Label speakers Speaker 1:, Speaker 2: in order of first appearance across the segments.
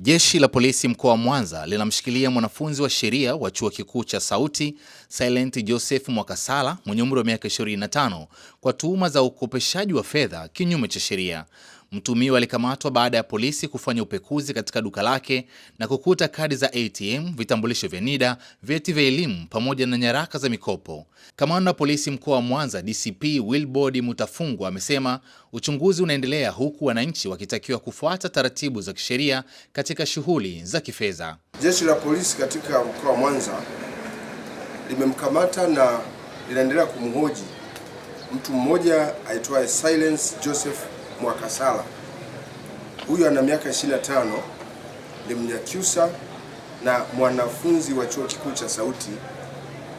Speaker 1: Jeshi la polisi mkoa wa Mwanza linamshikilia mwanafunzi wa sheria wa chuo kikuu cha Sauti Silent Joseph Mwakasala mwenye umri wa miaka 25 kwa tuhuma za ukopeshaji wa fedha kinyume cha sheria. Mtuhumiwa alikamatwa baada ya polisi kufanya upekuzi katika duka lake na kukuta kadi za ATM, vitambulisho vya NIDA, vyeti vya elimu pamoja na nyaraka za mikopo. Kamanda wa polisi mkoa wa Mwanza DCP Wilbord Mutafungwa amesema uchunguzi unaendelea huku wananchi wakitakiwa kufuata taratibu za kisheria katika shughuli za kifedha.
Speaker 2: Jeshi la polisi katika mkoa wa Mwanza limemkamata na linaendelea kumhoji mtu mmoja aitwaye Silent Joseph Mwakasala. Huyu ana miaka 25, ni Mnyakyusa na mwanafunzi wa chuo kikuu cha Sauti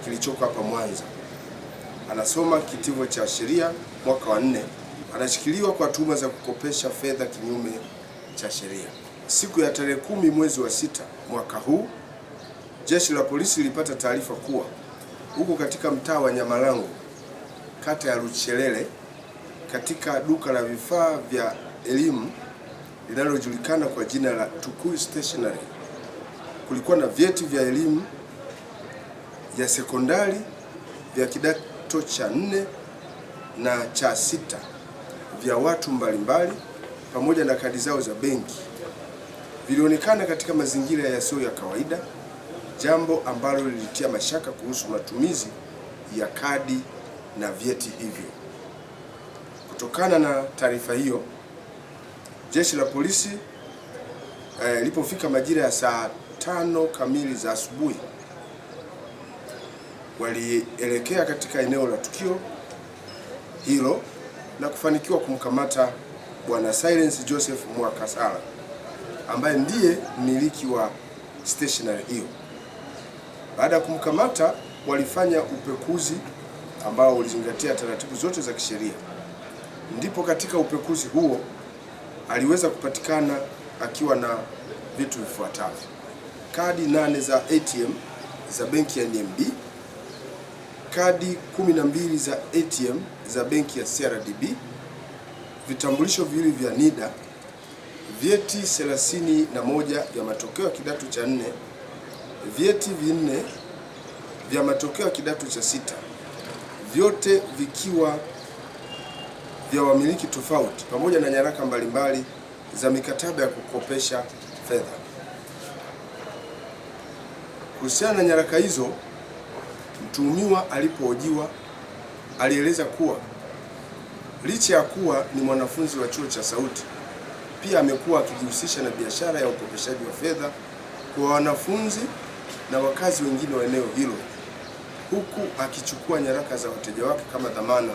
Speaker 2: kilichoko hapa Mwanza. Anasoma kitivo cha sheria mwaka wa 4. Anashikiliwa kwa tuhuma za kukopesha fedha kinyume cha sheria. Siku ya tarehe 10 mwezi wa 6 mwaka huu, jeshi la polisi lilipata taarifa kuwa huko katika mtaa wa Nyamalango, kata ya Luchelele, katika duka la vifaa vya elimu linalojulikana kwa jina la Tukuyu Stationery, kulikuwa na vyeti vya elimu ya sekondari vya kidato cha 4 na cha 6 vya watu mbalimbali pamoja na kadi zao za benki. Vilionekana katika mazingira yasiyo ya kawaida, jambo ambalo lilitia mashaka kuhusu matumizi ya kadi na vyeti hivyo. Kutokana na taarifa hiyo, jeshi la polisi lilipofika majira ya saa 5 kamili za asubuhi, walielekea katika eneo la tukio hilo na kufanikiwa kumkamata Bwana Silent Joseph Mwakasala ambaye ndiye mmiliki wa stationery hiyo. Baada ya kumkamata, walifanya upekuzi ambao ulizingatia taratibu zote za kisheria. Ndipo katika upekuzi huo aliweza kupatikana akiwa na vitu vifuatavyo: kadi 8 za ATM za benki ya NMB, kadi 12 za ATM za benki ya CRDB, vitambulisho viwili vya NIDA, vyeti 31 vya matokeo ya kidato cha 4, vyeti 4 vya matokeo ya kidato cha 6, vyote vikiwa vya wamiliki tofauti, pamoja na nyaraka mbalimbali za mikataba ya kukopesha fedha. Kuhusiana na nyaraka hizo, mtuhumiwa alipohojiwa alieleza kuwa licha ya kuwa ni mwanafunzi wa chuo cha Sauti, pia amekuwa akijihusisha na biashara ya ukopeshaji wa fedha kwa wanafunzi na wakazi wengine wa eneo hilo, huku akichukua nyaraka za wateja wake kama dhamana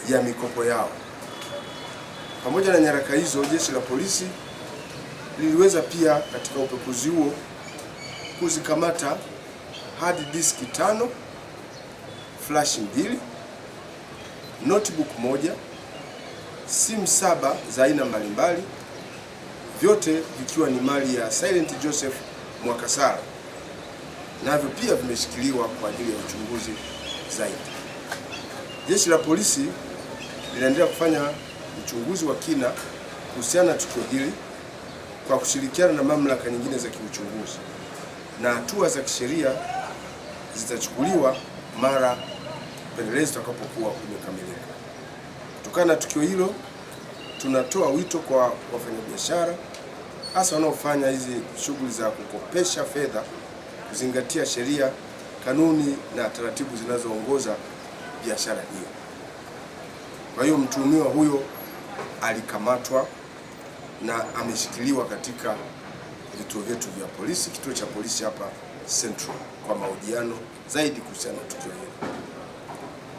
Speaker 2: ya mikopo yao. Pamoja na nyaraka hizo, jeshi la polisi liliweza pia katika upekuzi huo kuzikamata hard disk 5, flash 2, notebook 1, simu 7 za aina mbalimbali, vyote vikiwa ni mali ya Silent Joseph Mwakasala, navyo pia vimeshikiliwa kwa ajili ya uchunguzi zaidi. Jeshi la polisi linaendelea kufanya uchunguzi wa kina kuhusiana na tukio hili kwa kushirikiana na mamlaka nyingine za kiuchunguzi, na hatua za kisheria zitachukuliwa mara upelelezi utakapokuwa umekamilika. Kutokana na tukio hilo, tunatoa wito kwa wafanyabiashara hasa wanaofanya hizi shughuli za kukopesha fedha kuzingatia sheria, kanuni na taratibu zinazoongoza biashara hiyo. Kwa hiyo mtuhumiwa huyo alikamatwa na ameshikiliwa katika vituo vyetu vya polisi, kituo cha polisi hapa Central, kwa mahojiano zaidi kuhusiana na tukio hilo.